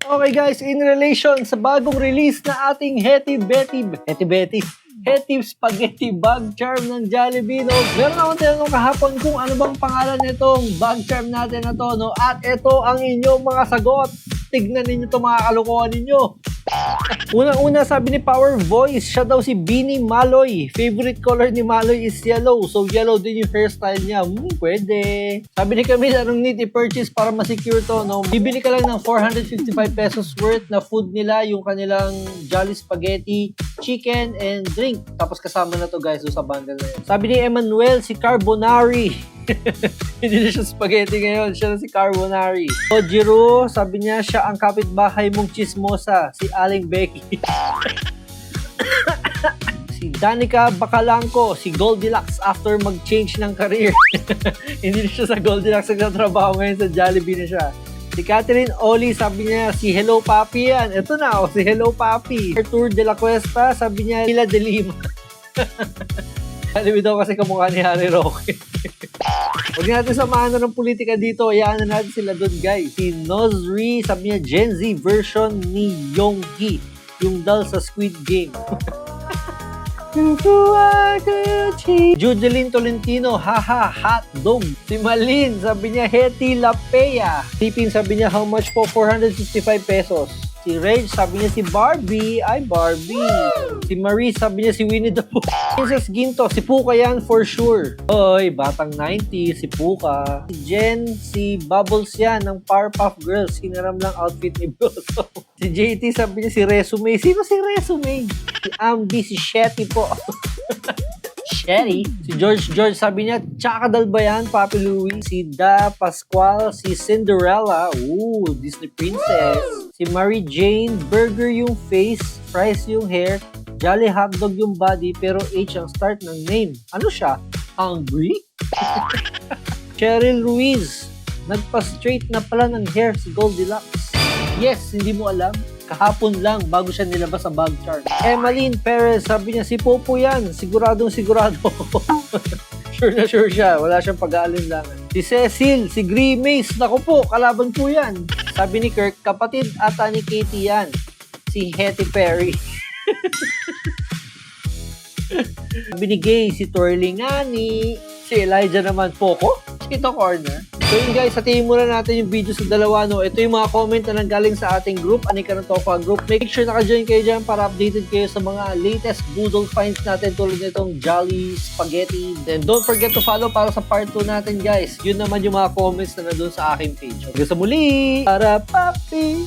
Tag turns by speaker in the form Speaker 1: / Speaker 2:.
Speaker 1: Okay guys, in relation sa bagong release na ating Hetty Spaghetti Bag Charm ng Jollibee, no? Meron akong tinanong kahapon kung ano bang pangalan nitong bag charm natin na to, no? At ito ang inyong mga sagot. Tignan ninyo ito, mga kalokohan ninyo. Unang-una, sabi ni Power Voice, siya daw si Beanie Maloy. Favorite color ni Maloy is yellow. So, yellow din yung hairstyle niya. Pwede. Sabi ni Camille, anong need i-purchase para ma-secure to, no? Bibili ka lang ng 455 pesos worth na food nila, yung kanilang Jolly Spaghetti, chicken, and drink. Tapos kasama na to, guys, sa bundle na yun. Sabi ni Emmanuel, si Carbonari. Hindi na siya spaghetti ngayon, siya na si Carbonari. Ojiro, sabi niya, siya ang kapitbahay mong chismosa, si Aling Becky. Si Danica Bacalangco, si Goldilocks after mag-change ng career. Hindi na siya sa Goldilocks nagtatrabaho ngayon, sa Jollibee na siya. Si Catherine Oli, sabi niya, si Hello Papi yan. Ito na, si Hello Papi. Artur de la Cuesta, sabi niya, Hila de Lima. Jollibee daw kasi kamukha ni Harry Roque. Huwag natin samahan na ng politika dito. Hayaan na natin sila doon, guys. Si Nozri, sabi niya, Gen Z version ni Yonggi. Yung dal sa Squid Game. Judeline Tolentino, haha, hot dog. Si Malin, sabi niya, Hetty Lapea. Tipin, sabi niya, how much po? 455 pesos. Si Reg, sabi niya si Barbie. Ay, Barbie. Woo! Si Marie, sabi niya si Winnie the Pooh. Princess Ginto, si Puka yan for sure. Oy, batang 90, si Puka. Si Jen, si Bubbles yan ng Powerpuff Girls. Hinaram lang outfit ni Broso. Si JT, sabi niya si Resume. Sino si Resume? Si Ambi, si Shetty po. Shetty. Si George, sabi niya, Chakadal ba yan, Papi Louie? Si Da Pascual, si Cinderella. Ooh, Disney Princess. Si Mary Jane, burger yung face, fries yung hair, Jolly Hotdog yung body, pero H ang start ng name. Ano siya? Hungry? Cheryl Ruiz, nagpa-straight na pala ng hair si Goldilocks. Yes, hindi mo alam. Kahapon lang bago siya nilabas sa bag chart. Emmeline Perez, sabi niya, si Popo yan. Siguradong sigurado. Sure na sure siya. Wala siyang pag-aalinlangan. Si Cecil, si Grimace, naku po, kalaban po yan. Sabi ni Kirk, kapatid ata ni Katie yan. Si Hetty Perry. Sabi ni Gay, si Torlingani. Si Elijah naman, Poco. Ito corner. So yun guys, hatiin muna natin yung video sa dalawa, no? Ito yung mga comment na nanggaling sa ating group, Anika ng Tofa group. Make sure naka-join kayo dyan para updated kayo sa mga latest Boodle finds natin tulad nitong Jolly Spaghetti. Then don't forget to follow para sa part 2 natin guys. Yun naman yung mga comments na nandun sa aking page. Hanggang sa muli! Para papi!